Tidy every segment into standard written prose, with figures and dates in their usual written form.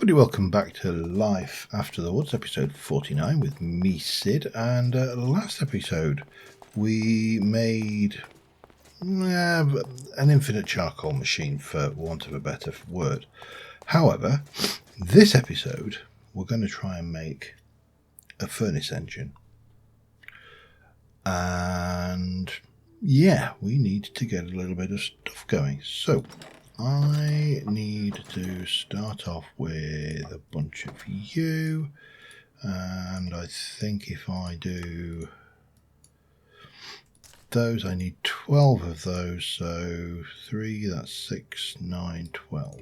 Everybody, welcome back to Life After the Woods, episode 49 with me, Sid. And last episode we made an infinite charcoal machine, for want of a better word. However, this episode we're going to try and make a furnace engine. And yeah, we need to get a little bit of stuff going. So I need to start off with a bunch of you, and I think if I do those, I need 12 of those, so 3, that's 6, 9, 12.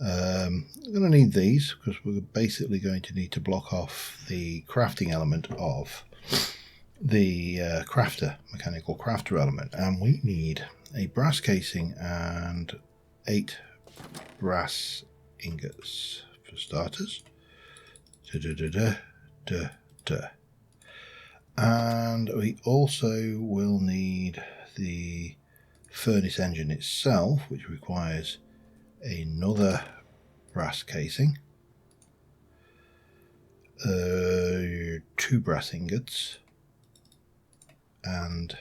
I'm going to need these because we're basically going to need to block off the crafting element of the mechanical crafter element, and we need a brass casing and 8 brass ingots for starters. And we also will need the furnace engine itself, which requires another brass casing, 2 brass ingots, and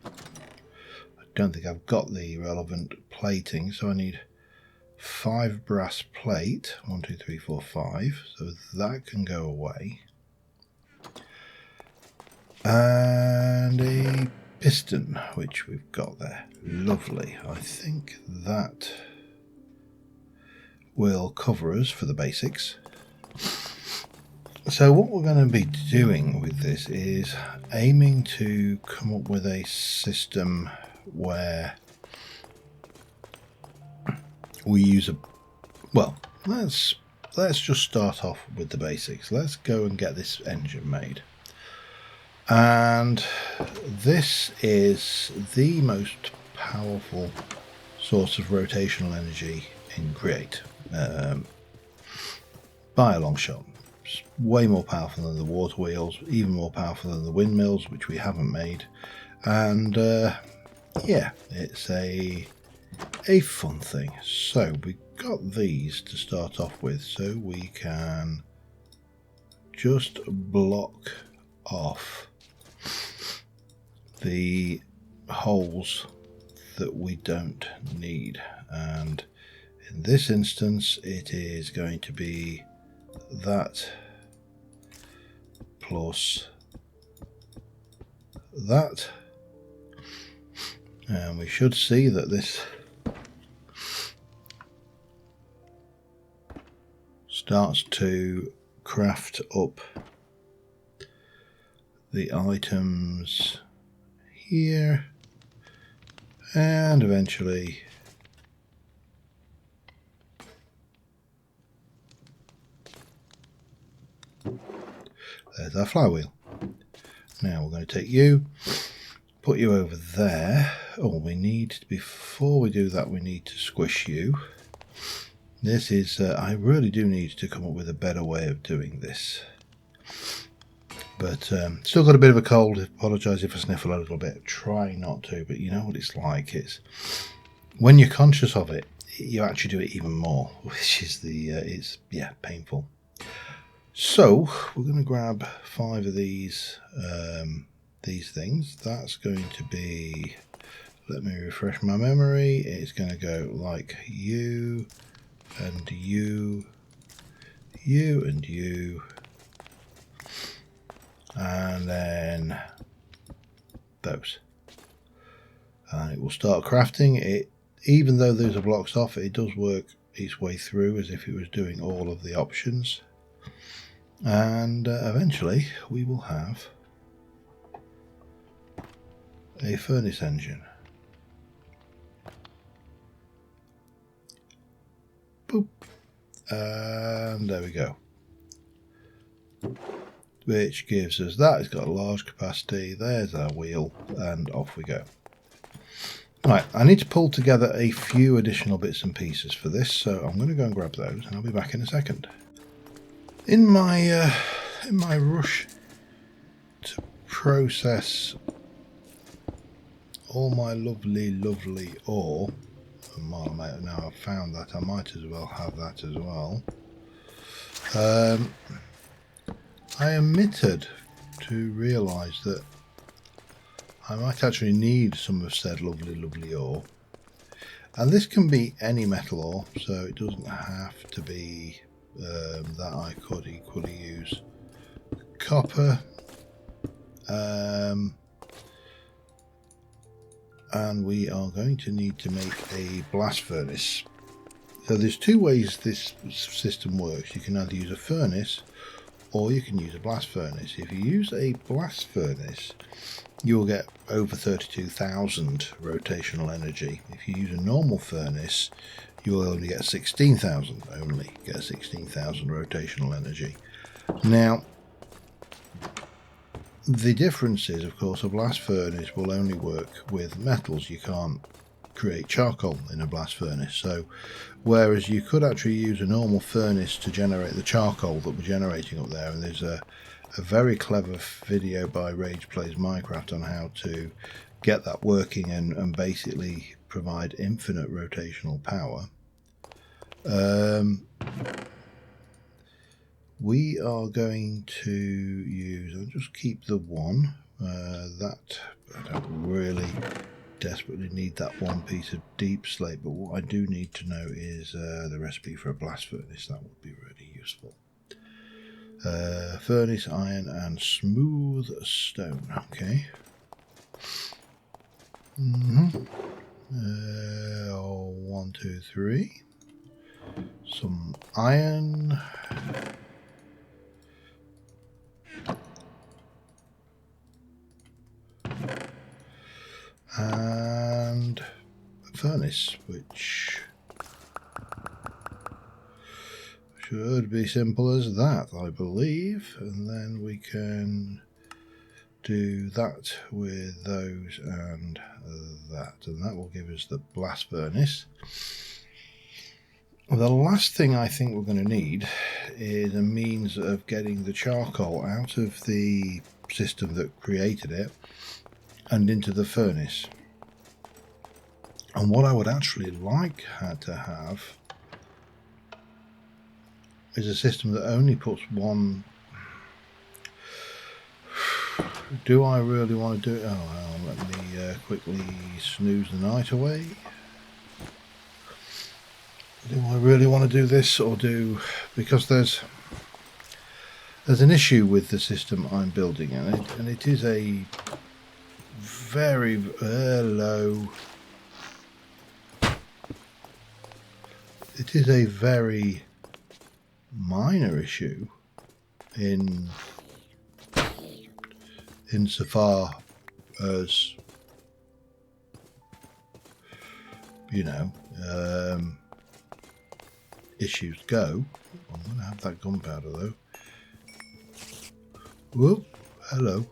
I don't think I've got the relevant plating, so I need 5 brass plate, 1, 2, 3, 4, 5, so that can go away, and a piston, which we've got there. Lovely. I think that will cover us for the basics. So what we're going to be doing with this is aiming to come up with a system where we use let's just start off with the basics. Let's go and get this engine made. And this is the most powerful source of rotational energy in Create, by a long shot. It's way more powerful than the water wheels, even more powerful than the windmills, which we haven't made. And yeah, it's a fun thing. So we got these to start off with, so we can just block off the holes that we don't need, and in this instance it is going to be that plus that, and we should see that this starts to craft up the items here, and eventually there's our flywheel. Now we're going to take you, put you over there. Oh, we need to, before we do that, we need to squish you. This is I really do need to come up with a better way of doing this, but still got a bit of a cold. Apologise if I sniffle a little bit. Try not to, but you know what it's like. It's when you're conscious of it, you actually do it even more, which is it's painful. So we're going to grab 5 of these things. That's going to be, let me refresh my memory. It's going to go like you and you, you and you, and then those, and it will start crafting it. Even though those are blocks off, it does work its way through as if it was doing all of the options, and eventually we will have a furnace engine. Boop, and there we go, which gives us that. It's got a large capacity. There's our wheel, and off we go. Right, I need to pull together a few additional bits and pieces for this, so I'm going to go and grab those, and I'll be back in a second. In my rush to process all my lovely ore, Now I've found that, I might as well have that as well. I omitted to realise that I might actually need some of said lovely ore. And this can be any metal ore, so it doesn't have to be that. I could equally use copper. And we are going to need to make a blast furnace. So there's two ways this system works. You can either use a furnace or you can use a blast furnace. If you use a blast furnace, you'll get over 32,000 rotational energy. If you use a normal furnace, you'll only get 16,000 rotational energy. Now, the difference is, of course, a blast furnace will only work with metals. You can't create charcoal in a blast furnace. So, whereas you could actually use a normal furnace to generate the charcoal that we're generating up there, and there's a very clever video by Rage Plays Minecraft on how to get that working and basically provide infinite rotational power. We are going to use, I'll just keep the one, that I don't really desperately need that one piece of deep slate, but what I do need to know is the recipe for a blast furnace. That would be really useful. Furnace, iron and smooth stone. Okay. 1, 2, 3. Some iron. And a furnace, which should be simple as that, I believe. And then we can do that with those and that, and that will give us the blast furnace. The last thing I think we're going to need is a means of getting the charcoal out of the system that created it and into the furnace. And what I would actually like to have is a system that only puts one. Do I really want to do it? Oh, well, let me quickly snooze the night away. Do I really want to do this, or because there's an issue with the system I'm building, and it is a very low. It is a very minor issue insofar as, you know, issues go. I'm going to have that gunpowder though. Whoop, hello.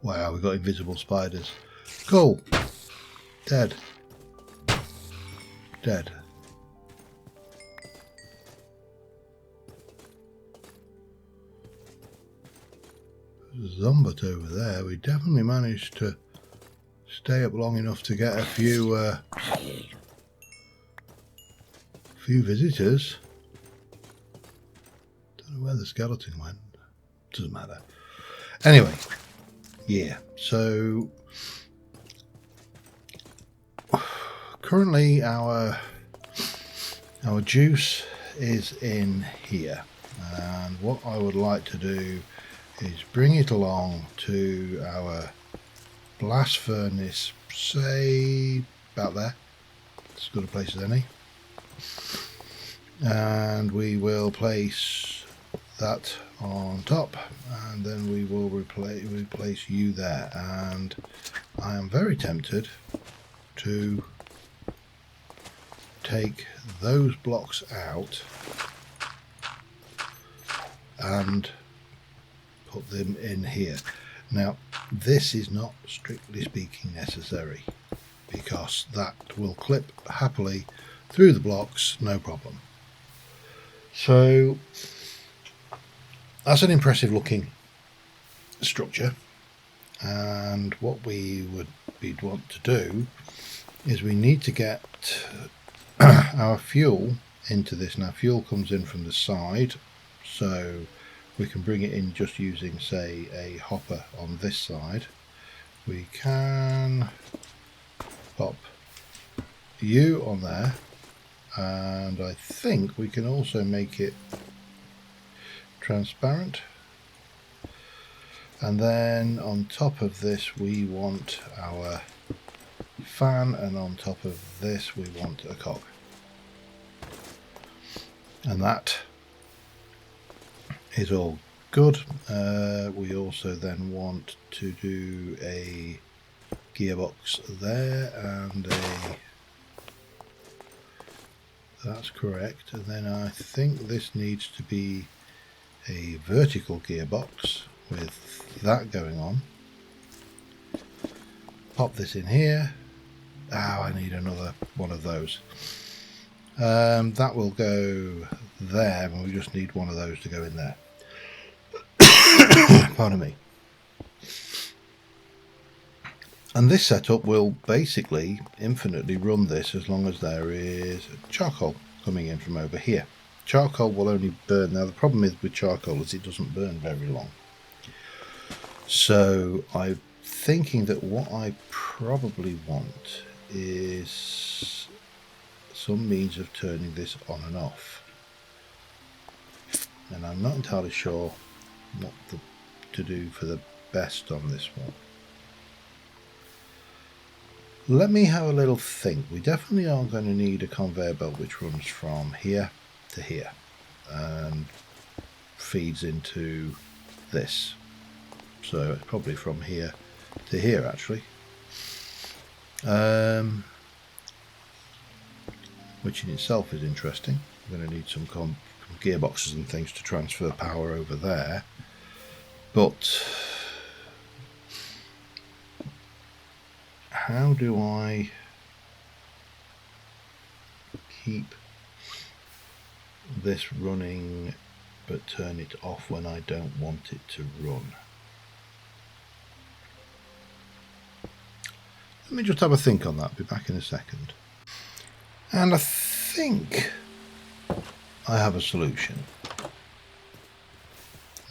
Wow, we've got invisible spiders. Cool. Dead. Dead. There's a Zombot over there. We definitely managed to stay up long enough to get a few visitors. Don't know where the skeleton went. Doesn't matter. Anyway, yeah. So currently our juice is in here, and what I would like to do is bring it along to our blast furnace, say about there, as good a place as any, and we will place that on top, and then we will replace you there. And I am very tempted to take those blocks out and put them in here. Now, this is not strictly speaking necessary, because that will clip happily through the blocks, no problem. So that's an impressive looking structure, and what we'd want to do is we need to get our fuel into this. Now fuel comes in from the side, so we can bring it in just using, say, a hopper on this side. We can pop you on there, and I think we can also make it transparent. And then on top of this we want our fan, and on top of this we want a cog. And that is all good. We also then want to do a gearbox there, and that's correct. And then I think this needs to be a vertical gearbox with that going on. Pop this in here. Oh, I need another one of those. That will go there, and we just need one of those to go in there. Pardon me. And this setup will basically infinitely run this as long as there is charcoal coming in from over here. Charcoal will only burn. Now the problem is with charcoal is it doesn't burn very long. So I'm thinking that what I probably want is some means of turning this on and off. And I'm not entirely sure what to do for the best on this one. Let me have a little think. We definitely are going to need a conveyor belt which runs from here to here and feeds into this. So it's probably from here to here actually. Which in itself is interesting. We're going to need some gearboxes and things to transfer power over there. But how do I keep this running but turn it off when I don't want it to run? Let me just have a think on that. Be back in a second. And I think I have a solution.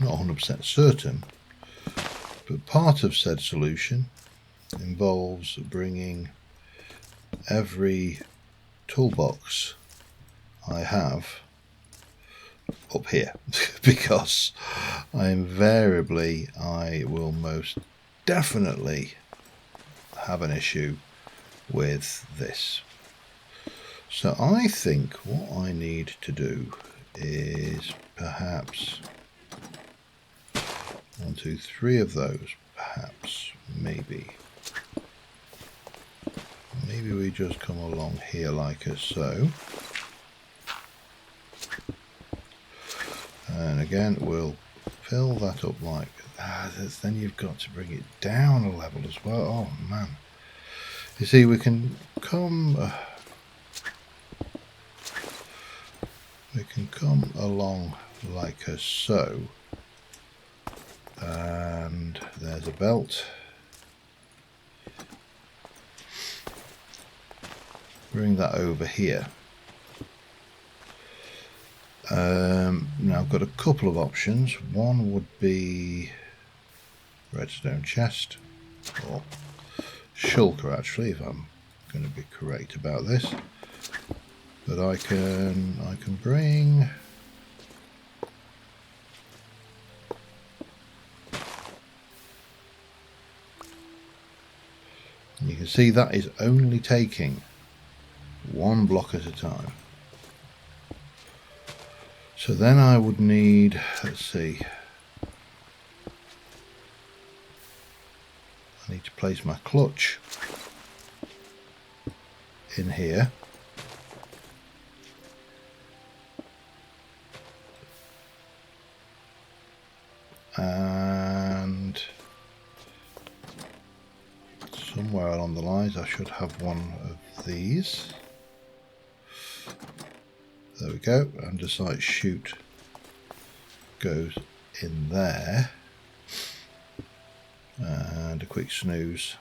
Not 100% certain, but part of said solution involves bringing every toolbox I have up here because I will most definitely have an issue with this. So I think what I need to do is perhaps 1, 2, 3 of those, perhaps, maybe we just come along here like so, and again we'll fill that up like that. Then you've got to bring it down a level as well. Oh man, you see, we can come along like so, and there's a belt. Bring that over here. Now I've got a couple of options. One would be redstone chest, or shulker actually, if I'm going to be correct about this. But I can bring you can see that is only taking 1 block at a time. So then I would need, let's see, I need to place my clutch in here. And somewhere along the lines I should have one of these. There we go, andesite chute goes in there. And a quick snooze.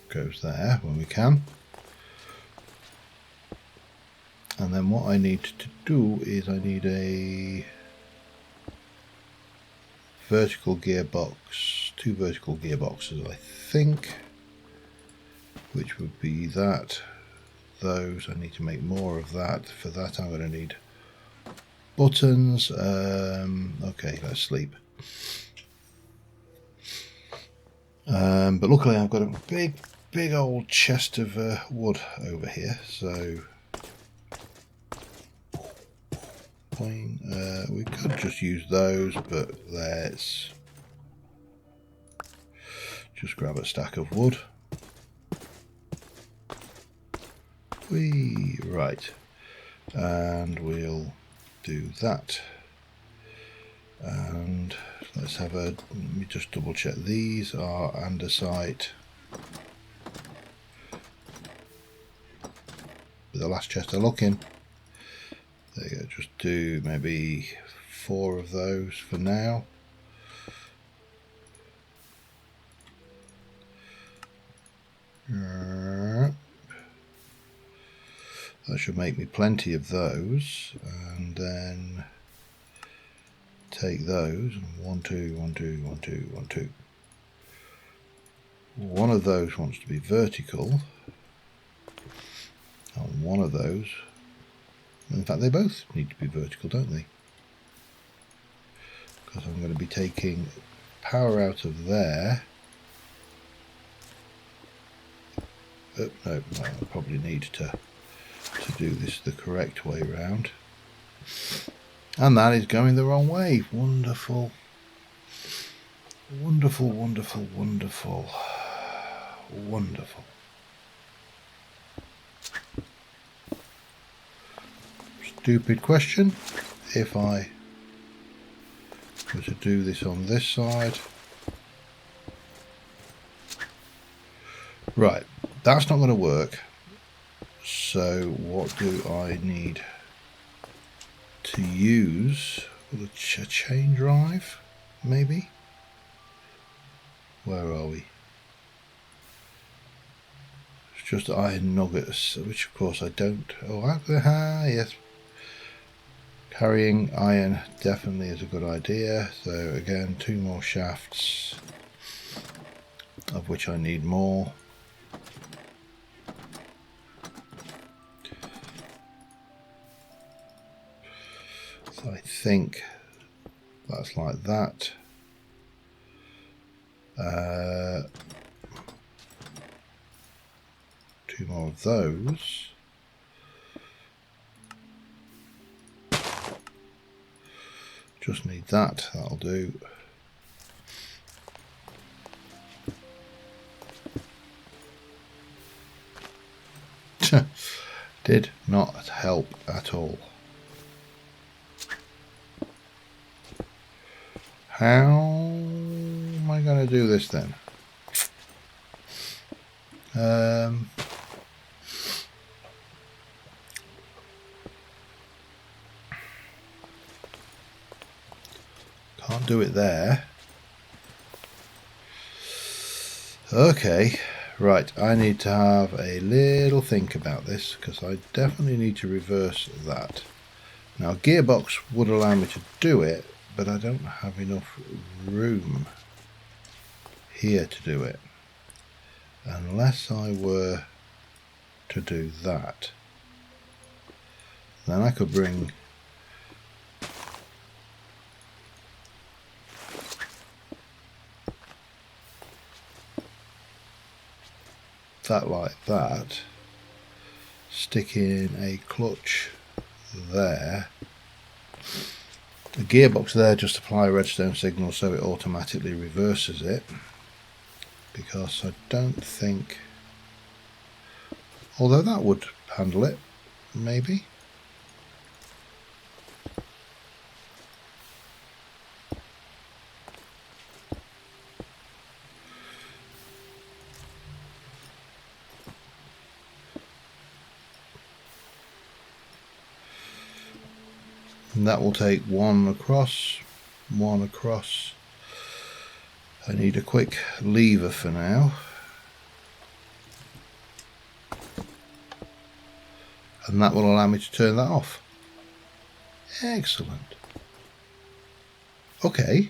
Goes there when we can. And then what I need to do is I need a vertical gearbox, 2 vertical gearboxes I think, which would be that, those. I need to make more of that. For that I'm going to need buttons. Okay, let's sleep. But luckily I've got a big old chest of wood over here, so we could just use those, but let's just grab a stack of wood. Right, and we'll do that. And let's have let me just double check. These are andesite. The last chest I look in. There you go, just do maybe 4 of those for now. That should make me plenty of those, and then take those. 1, 2, 1, 2, 1, 2, 1, 2. One of those wants to be vertical, and one of those, in fact they both need to be vertical, don't they? Because I'm going to be taking power out of there. Oh, no, I probably need to do this the correct way round. And that is going the wrong way. Wonderful. Wonderful, wonderful, wonderful. Wonderful. Stupid question. If I were to do this on this side. Right, that's not going to work. So what do I need to use? A chain drive, maybe? Where are we? It's just iron nuggets, which of course I don't. Oh, yes. Carrying iron definitely is a good idea. So again, 2 more shafts, of which I need more. So I think that's like that. 2 more of those. Just need that, that'll do. Did not help at all. How am I going to do this then? Can't do it there. Okay, right, I need to have a little think about this, because I definitely need to reverse that. Now, a gearbox would allow me to do it, but I don't have enough room here to do it. Unless I were to do that, then I could bring that like that, stick in a clutch there, the gearbox there, just apply a redstone signal so it automatically reverses it, because I don't think, although that would handle it, maybe. And that will take 1 across, one across. I need a quick lever for now. And that will allow me to turn that off. Excellent. Okay.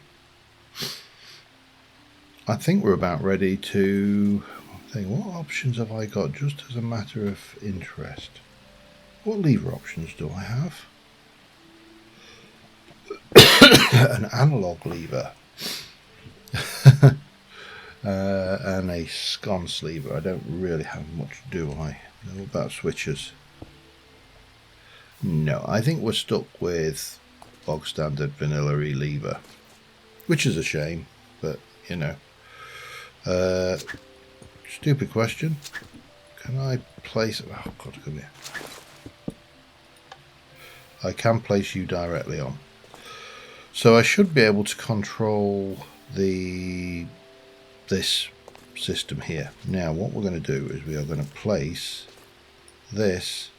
I think we're about ready to think, what options have I got just as a matter of interest? What lever options do I have? An analog lever. And a sconce lever. I don't really have much, do I? What about switches? No, I think we're stuck with bog standard vanilla lever, which is a shame, but you know. Stupid question. Can I place... Oh, God, come here. I can place you directly on. So I should be able to control this system here. Now, what we're going to do is we are going to place this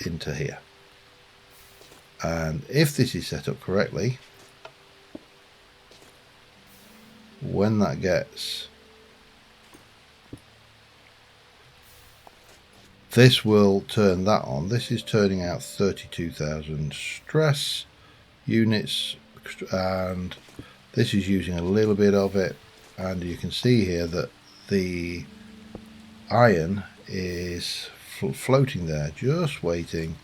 into here. And if this is set up correctly, when that gets... This will turn that on. This is turning out 32,000 stress units, and this is using a little bit of it. And you can see here that the iron is floating there, just waiting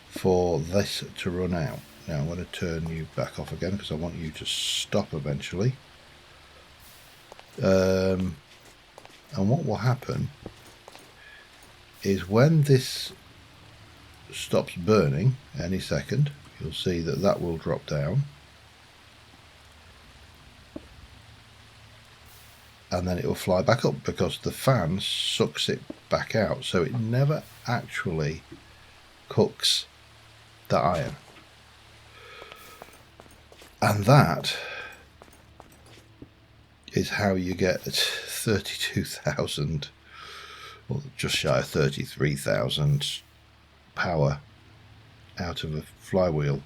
for this to run out. Now I'm going to turn you back off again because I want you to stop eventually. And what will happen is when this stops burning any second, you'll see that that will drop down, and then it will fly back up because the fan sucks it back out, so it never actually cooks the iron. And that is how you get 32,000, well, just shy of 33,000 power out of a flywheel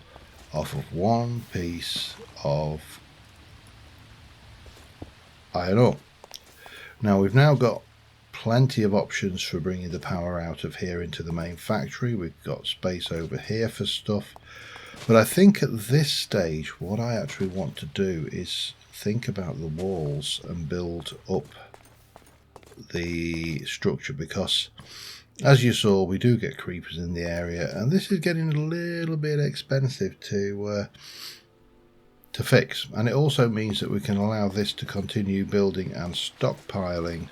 off of one piece of iron ore. Now we've now got plenty of options for bringing the power out of here into the main factory. We've got space over here for stuff, but I think at this stage what I actually want to do is think about the walls and build up the structure, because as you saw, we do get creepers in the area, and this is getting a little bit expensive to fix. And it also means that we can allow this to continue building and stockpiling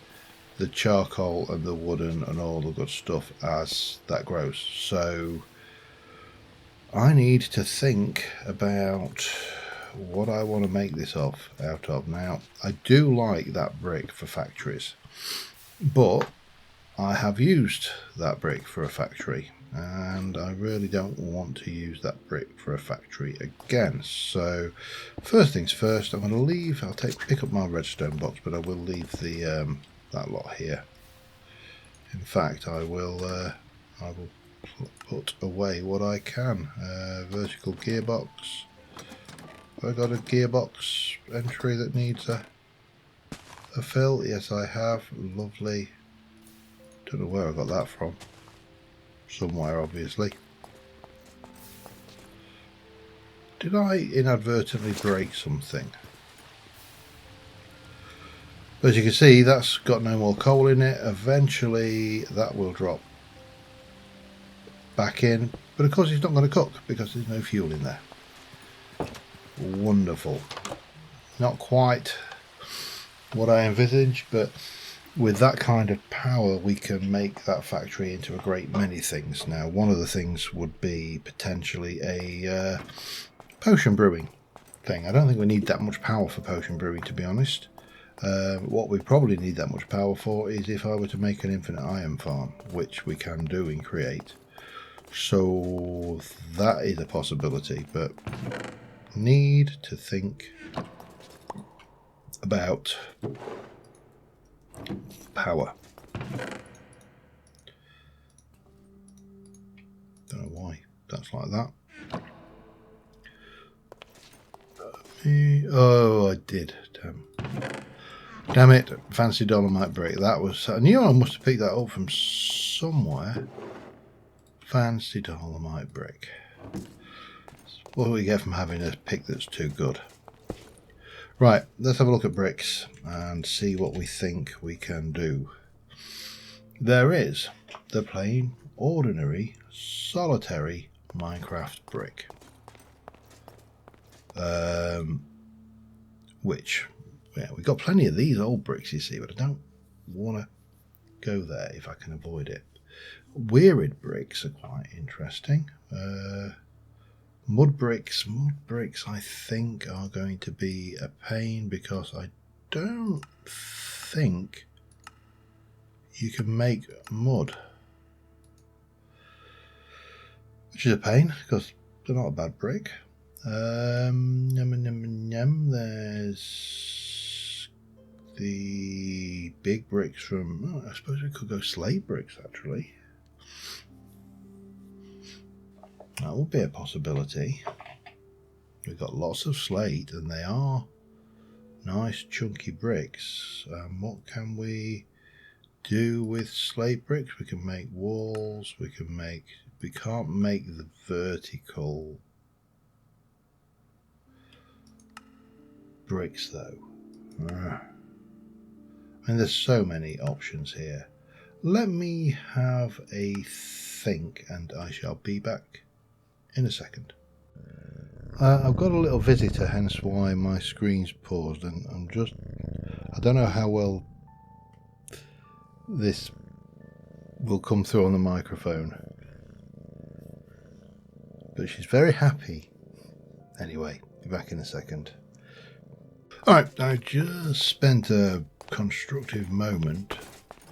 the charcoal and the wooden and all the good stuff as that grows. So I need to think about what I want to make this out of. Now, I do like that brick for factories, but I have used that brick for a factory, and I really don't want to use that brick for a factory again. So first things first, I'm going to leave, I'll pick up my redstone box, but I will leave the that lot here. In fact, I will put away what I can. Vertical gearbox. Have I got a gearbox entry that needs a fill? Yes, I have. Lovely. Don't know where I got that from. Somewhere, obviously. Did I inadvertently break something? As you can see, that's got no more coal in it. Eventually that will drop back in, but of course it's not going to cook because there's no fuel in there. Wonderful. Not quite what I envisaged, but with that kind of power we can make that factory into a great many things. Now, one of the things would be potentially a potion brewing thing. I don't think we need that much power for potion brewing, to be honest. What we probably need that much power for is if I were to make an infinite iron farm, which we can do in Create. So that is a possibility, but need to think about power. Don't know why that's like that. Oh, I did. Damn it. Fancy dolomite brick. That was... I knew I must have picked that up from somewhere. Fancy dolomite brick. What do we get from having a pick that's too good? Right, let's have a look at bricks and see what we think we can do. There is the plain, ordinary, solitary Minecraft brick. Which, yeah, we've got plenty of these old bricks, you see, but I don't want to go there if I can avoid it. Weird bricks are quite interesting. Mud bricks, I think, are going to be a pain because I don't think you can make mud. Which is a pain because they're not a bad brick. There's the big bricks from... I suppose we could go slate bricks, actually. That would be a possibility. We've got lots of slate, and they are nice chunky bricks. What can we do with slate bricks? We can make walls. We can't make the vertical bricks though. And there's so many options here. Let me have a think, and I shall be back in a second. I've got a little visitor, hence why my screen's paused, and I don't know how well this will come through on the microphone, but she's very happy. Anyway, be back in a second. Alright, I just spent a constructive moment,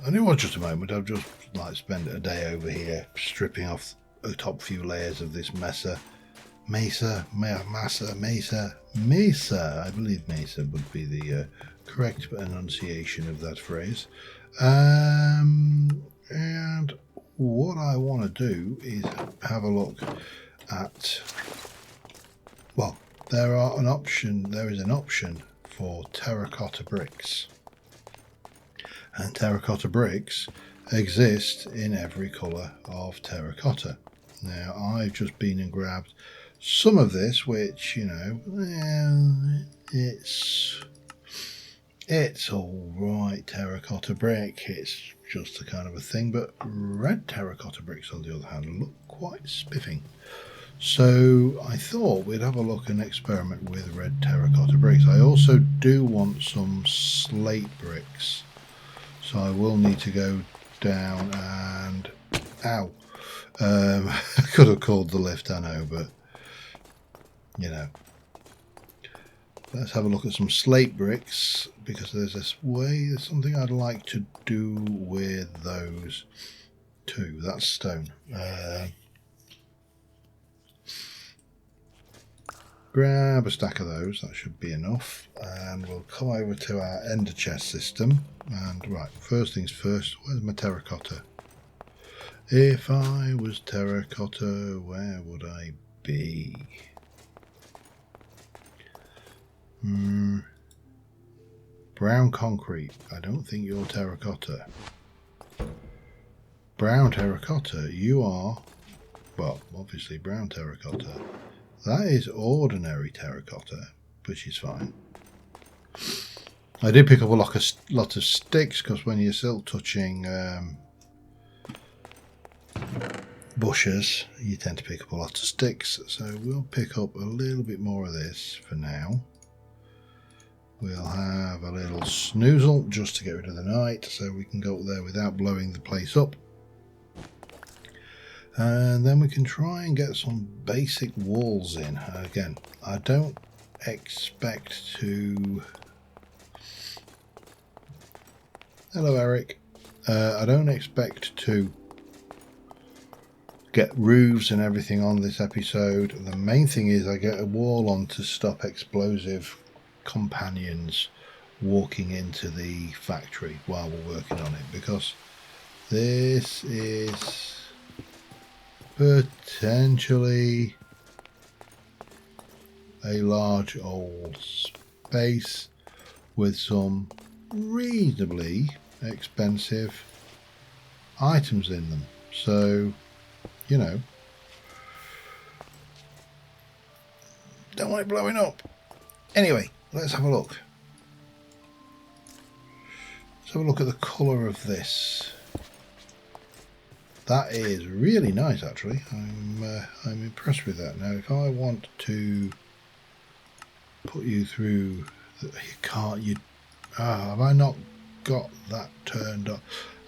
and it was just a moment. I've just spent a day over here stripping off the top few layers of this mesa. I believe mesa would be the correct enunciation of that phrase. And what I want to do is have a look at, well, there is an option for terracotta bricks, and terracotta bricks exist in every colour of terracotta. Now I've just been and grabbed some of this, which, you know, it's all right terracotta brick. It's just a kind of a thing, but red terracotta bricks, on the other hand, look quite spiffing. So I thought we'd have a look and experiment with red terracotta bricks. I also do want some slate bricks, so I will need to go down and... Ow! I could have called the lift, I know, but you know. Let's have a look at some slate bricks, because there's something I'd like to do with those too. That's stone. Grab a stack of those, that should be enough, and we'll come over to our ender chest system. And right, first things first, where's my terracotta? If I was terracotta, where would I be? Brown concrete. I don't think you're terracotta. Brown terracotta, you are, well, obviously brown terracotta. That is ordinary terracotta, which is fine. I did pick up a lot of sticks, because when you're still touching bushes, you tend to pick up a lot of sticks. So we'll pick up a little bit more of this for now. We'll have a little snoozle just to get rid of the night, so we can go up there without blowing the place up. And then we can try and get some basic walls in. Again, I don't expect to... Hello, Eric. I don't expect to get roofs and everything on this episode. The main thing is I get a wall on to stop explosive companions walking into the factory while we're working on it, because this is potentially a large old space with some reasonably expensive items in them. So, you know, don't want it blowing up. Anyway, let's have a look. Let's have a look at the colour of this. That is really nice, actually. I'm impressed with that. Now, if I want to put you through, you can't. Have I not got that turned up?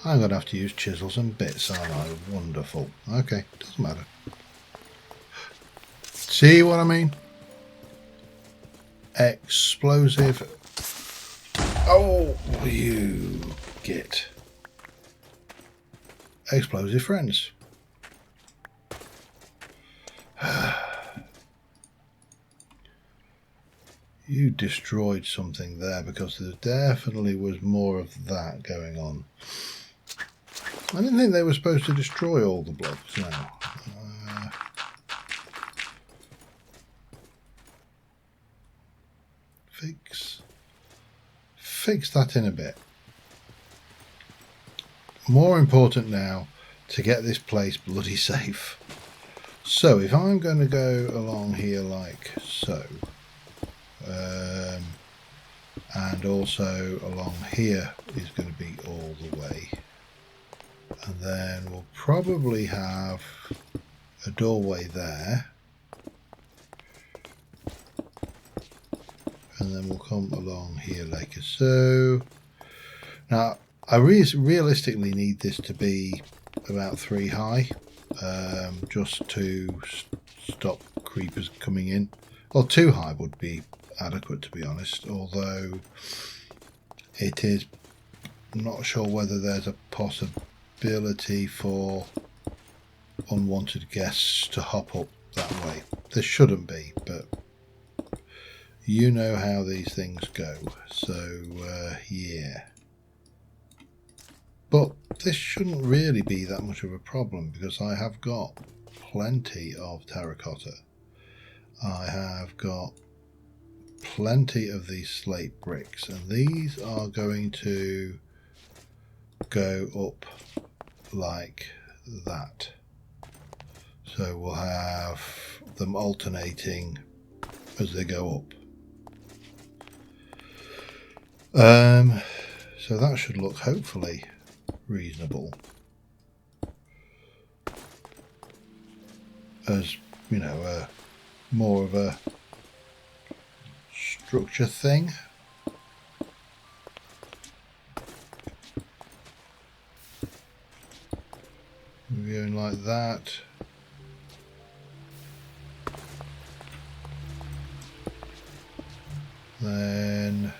I'm going to have to use chisels and bits, aren't I? Wonderful. Okay, doesn't matter. See what I mean? Explosive. Oh, you git. Explosive friends. You destroyed something there, because there definitely was more of that going on. I didn't think they were supposed to destroy all the blocks now. Fix that in a bit. More important now to get this place bloody safe. So if I'm going to go along here like so, and also along here is going to be all the way, and then we'll probably have a doorway there, and then we'll come along here like so. Now I realistically need this to be about 3 high, just to stop creepers coming in. Well, 2 high would be adequate, to be honest, although it is not sure whether there's a possibility for unwanted guests to hop up that way. There shouldn't be, but you know how these things go. So yeah, but this shouldn't really be that much of a problem, because I have got plenty of terracotta. I have got plenty of these slate bricks, and these are going to go up like that. So we'll have them alternating as they go up. So that should look hopefully reasonable. As you know, more of a structure thing. We're going like that. Then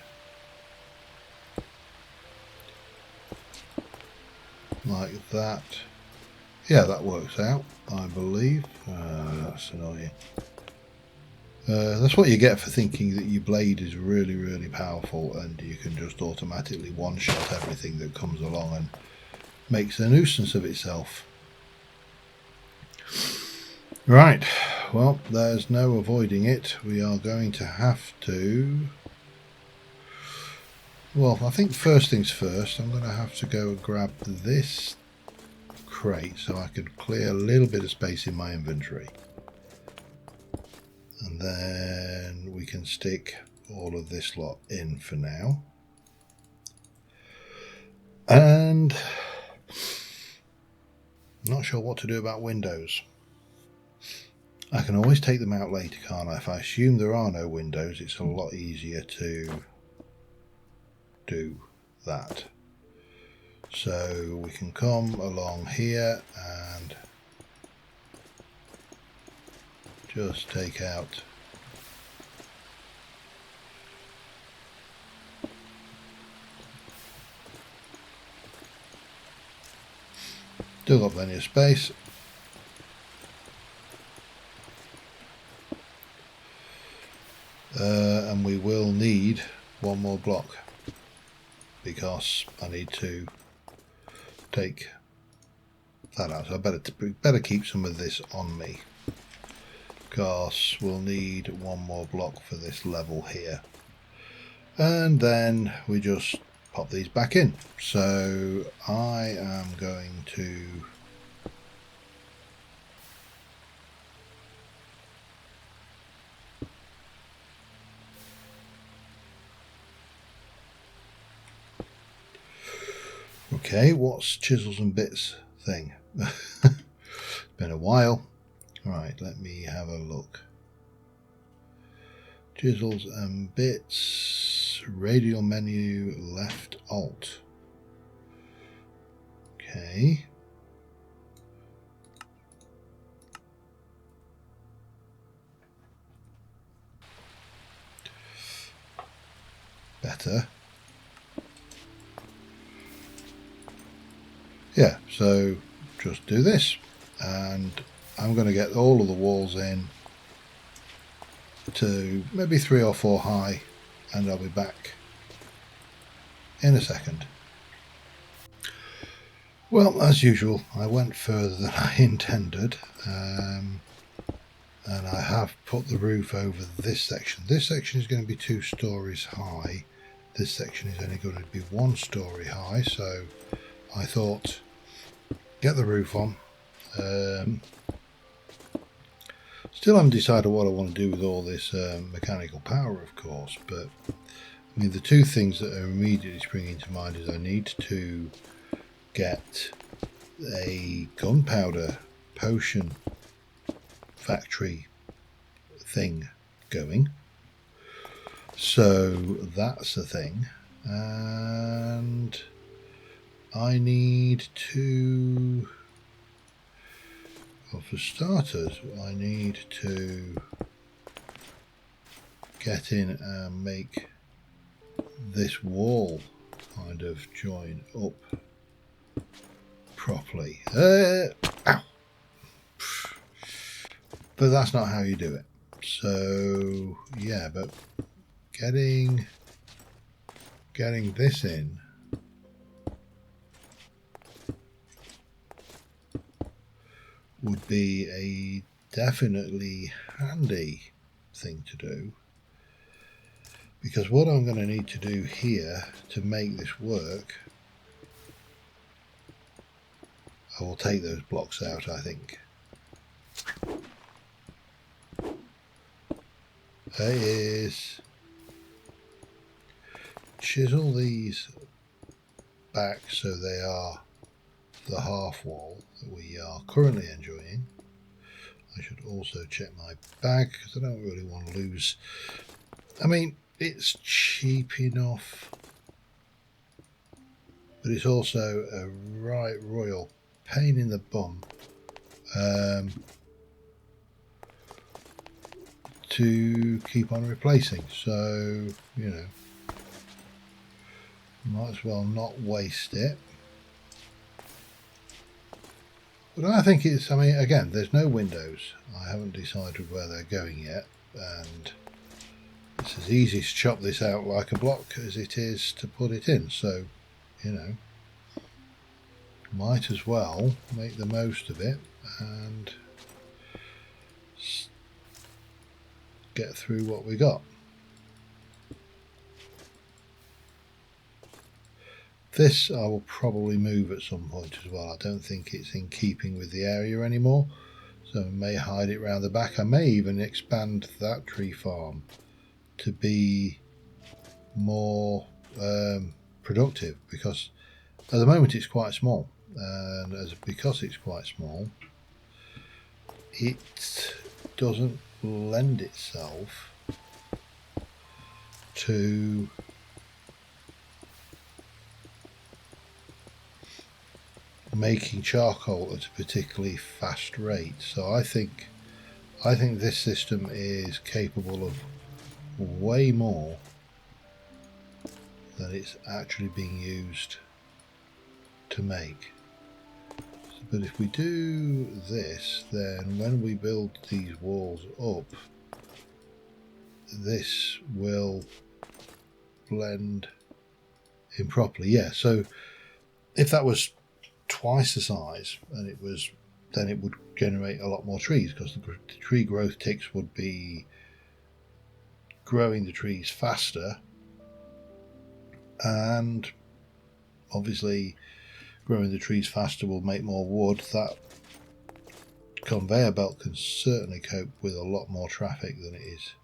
like that. Yeah, that works out, I believe. That's annoying. That's what you get for thinking that your blade is really, really powerful and you can just automatically one-shot everything that comes along and makes a nuisance of itself. Right, well, there's no avoiding it. We are going to have to... Well, I think first things first, I'm going to have to go and grab this crate so I can clear a little bit of space in my inventory. And then we can stick all of this lot in for now. And I'm not sure what to do about windows. I can always take them out later, can't I? If I assume there are no windows, it's a lot easier to do that. So we can come along here and just take out still got plenty of space. And we will need one more block because I need to take that out. So I better keep some of this on me. because we'll need one more block for this level here. And then we just pop these back in. So I am going to okay, what's chisels and bits thing? Been a while. Right, let me have a look. Chisels and bits, radial menu, left alt. Okay. Better. Yeah, so just do this, and I'm going to get all of the walls in to maybe 3 or 4 high, and I'll be back in a second. Well, as usual, I went further than I intended, and I have put the roof over this section. This section is going to be 2 stories high. This section is only going to be 1 story high, so I thought, get the roof on. Still haven't decided what I want to do with all this mechanical power, of course, but I mean, the 2 things that are immediately springing to mind is I need to get a gunpowder potion factory thing going. So that's the thing. And I need to, well, for starters, I need to get in and make this wall kind of join up properly. Ow. But that's not how you do it. So yeah, but getting this in would be a definitely handy thing to do, because what I'm going to need to do here to make this work, I will take those blocks out, I think. There is chisel these back so they are the half wall that we are currently enjoying. I should also check my bag because I don't really want to lose. I mean, it's cheap enough, but it's also a right royal pain in the bum to keep on replacing. So, you know, might as well not waste it. But I think it's, I mean, again, there's no windows. I haven't decided where they're going yet, and it's as easy to chop this out like a block as it is to put it in. So, you know, might as well make the most of it and get through what we got. This I will probably move at some point as well. I don't think it's in keeping with the area anymore, so I may hide it round the back. I may even expand that tree farm to be more productive, because at the moment it's quite small, and because it's quite small, it doesn't lend itself to making charcoal at a particularly fast rate. So I think this system is capable of way more than it's actually being used to make. But if we do this, then when we build these walls up, this will blend in properly. Yeah, so if that was twice the size and it was then it would generate a lot more trees, because the tree growth ticks would be growing the trees faster, and obviously growing the trees faster will make more wood. That conveyor belt can certainly cope with a lot more traffic than it is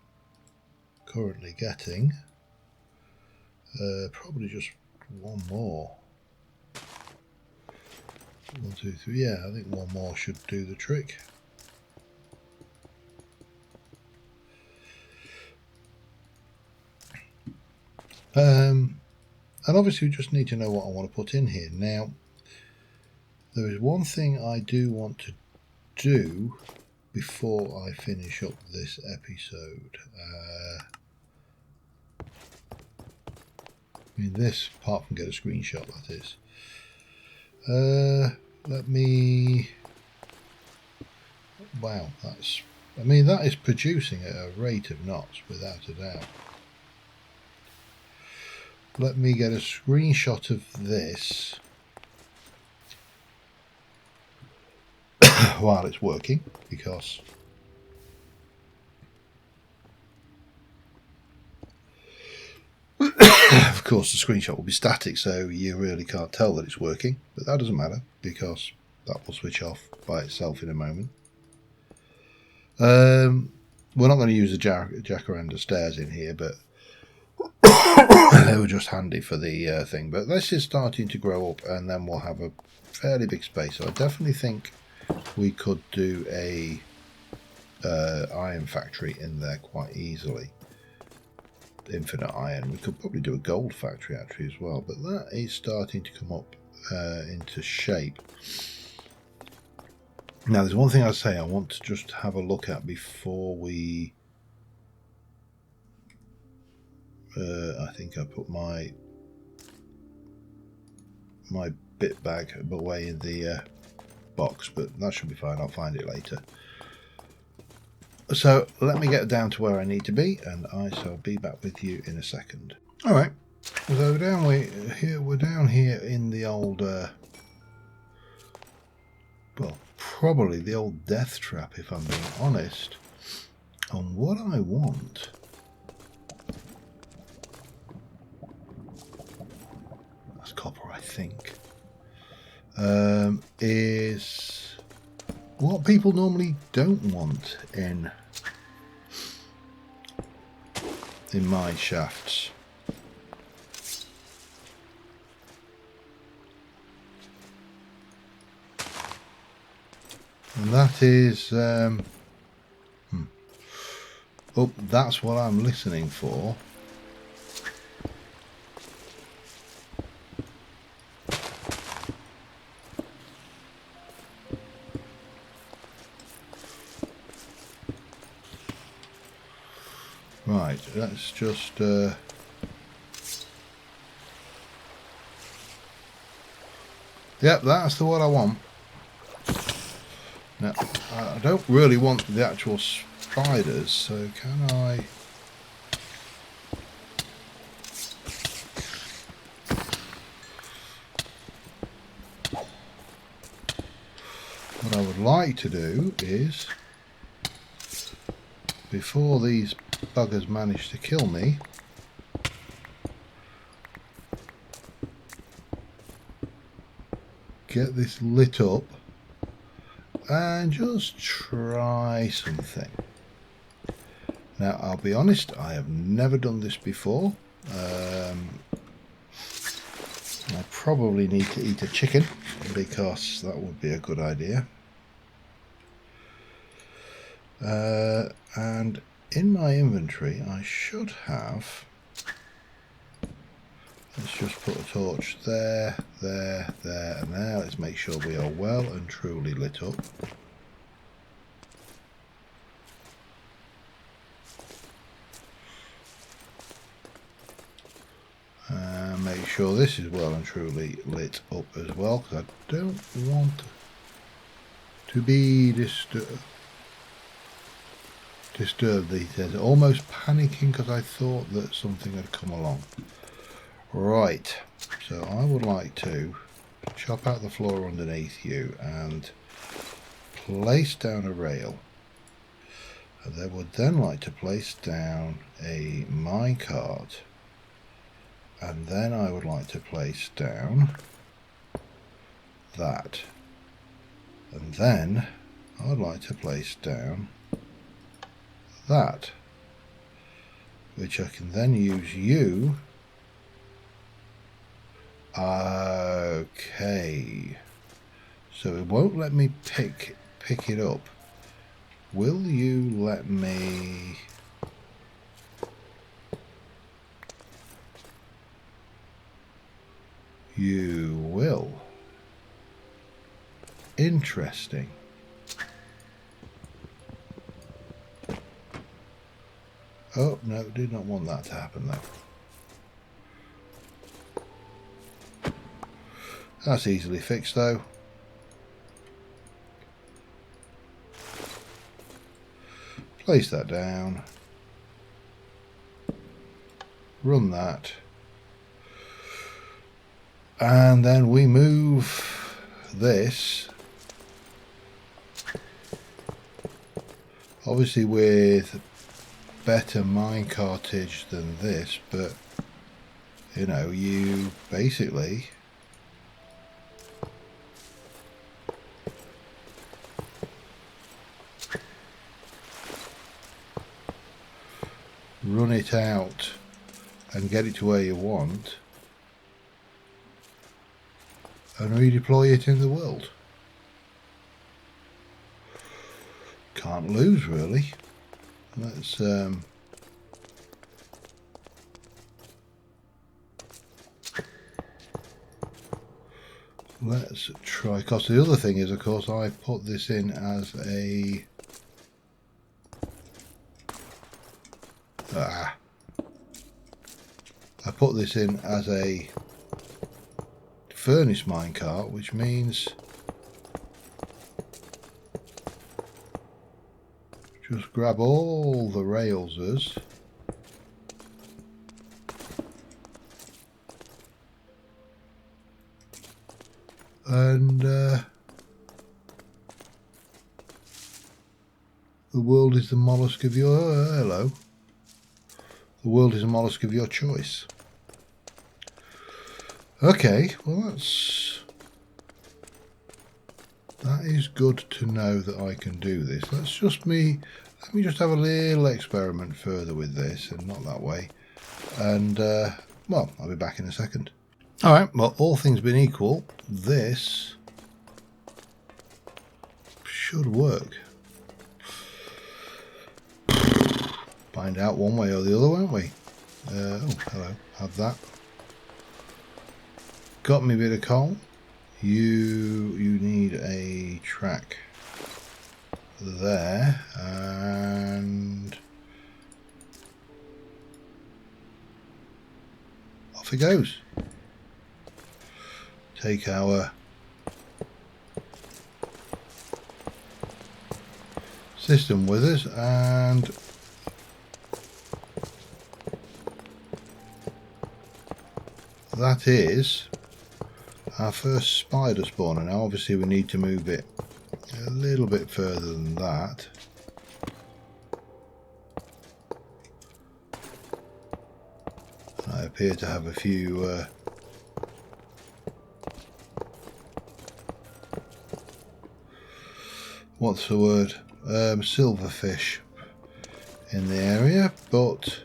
currently getting. Probably just one more. 1, 2, 3. Yeah, I think one more should do the trick. And obviously we just need to know what I want to put in here. Now, there is one thing I do want to do before I finish up this episode. I mean, this, apart from get a screenshot, that is. Let me... Wow, that's... I mean, that is producing at a rate of knots, without a doubt. Let me get a screenshot of this while it's working, because of course the screenshot will be static, so you really can't tell that it's working, but that doesn't matter because that will switch off by itself in a moment. We're not going to use the jacaranda stairs in here, but they were just handy for the thing. But this is starting to grow up, and then we'll have a fairly big space. So I definitely think we could do a iron factory in there quite easily. Infinite iron. We could probably do a gold factory actually as well, but that is starting to come up into shape. Now there's one thing I say I want to just have a look at before we I think I put my bit bag away in the box, but that should be fine. I'll find it later. So let me get down to where I need to be, and I shall be back with you in a second. All right. So we're down here in the old, well, probably the old death trap, if I'm being honest. And what I want, that's copper, I think, is what people normally don't want in mine shafts. And that is oh, that's what I'm listening for. Right, let's just yep, that's the one I want. Now, I don't really want the actual spiders, so can I... What I would like to do is, before these buggers manage to kill me, get this lit up and just try something. Now I'll be honest, I have never done this before. I probably need to eat a chicken because that would be a good idea. And in my inventory I should have, let's just put a torch there, there, there, and there. Let's make sure we are well and truly lit up. And make sure this is well and truly lit up as well, because I don't want to be disturbed these days. Almost panicking because I thought that something had come along. Right, so I would like to chop out the floor underneath you and place down a rail. And I would then like to place down a minecart. And then I would like to place down that. And then I'd like to place down that, which I can then use you. Okay, so it won't let me pick it up. Will you let me? You will. Interesting. Oh, no, did not want that to happen though. That's easily fixed though. Place that down. Run that. And then we move this. Obviously with better minecartage than this, but you know, you basically run it out and get it to where you want and redeploy it in the world. Can't lose really. Let's try, because the other thing is, of course, I put this in as a I put this in as a furnace minecart, which means just grab all the railses and the world is the mollusk of your hello. The world is a mollusk of your choice. Okay, well that is good to know that I can do this. Let me just have a little experiment further with this, and not that way. And well, I'll be back in a second. All right. Well, all things being equal, this should work. Find out one way or the other, won't we? Oh, hello. Have that. Got me a bit of coal. You need a track there, and off it goes. Take our system with us, and that is our first spider spawner. Now obviously we need to move it a little bit further than that. I appear to have a few what's the word? Silverfish in the area, but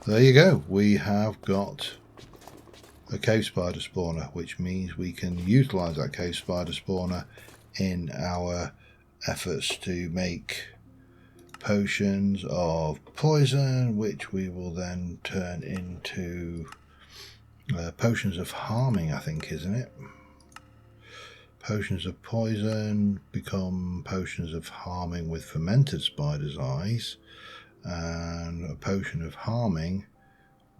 there you go. We have got a cave spider spawner, which means we can utilize that cave spider spawner in our efforts to make potions of poison, which we will then turn into potions of harming, I think, isn't it? Potions of poison become potions of harming with fermented spider's eyes, and a potion of harming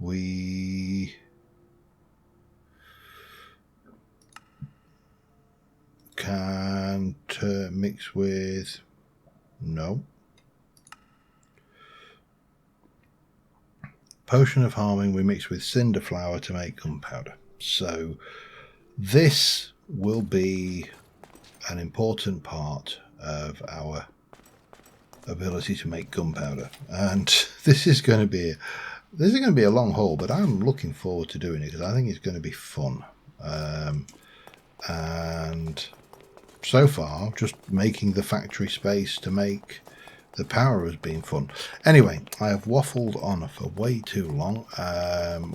we can mix with potion of harming we mix with cinder flower to make gunpowder. So this will be an important part of our ability to make gunpowder. And this is going to be a long haul, but I'm looking forward to doing it because I think it's going to be fun. And so far, just making the factory space to make the power has been fun. Anyway, I have waffled on for way too long.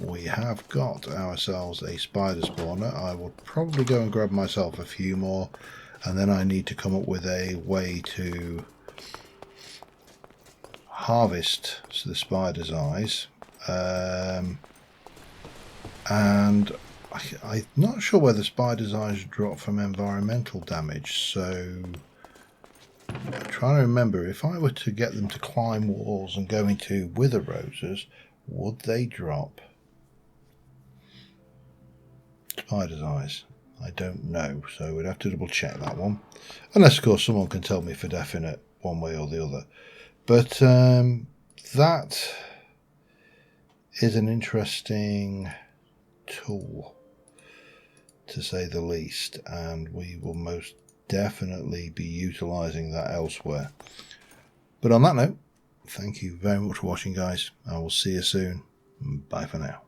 We have got ourselves a spider spawner. I will probably go and grab myself a few more, and then I need to come up with a way to harvest the spider's eyes. And I'm not sure whether spider's eyes drop from environmental damage, so I'm trying to remember, if I were to get them to climb walls and go into wither roses, would they drop spider's eyes? I don't know, so we'd have to double check that one. Unless, of course, someone can tell me for definite one way or the other. But that is an interesting tool, to say the least, and we will most definitely be utilizing that elsewhere. But on that note, thank you very much for watching, guys. I will see you soon. Bye for now.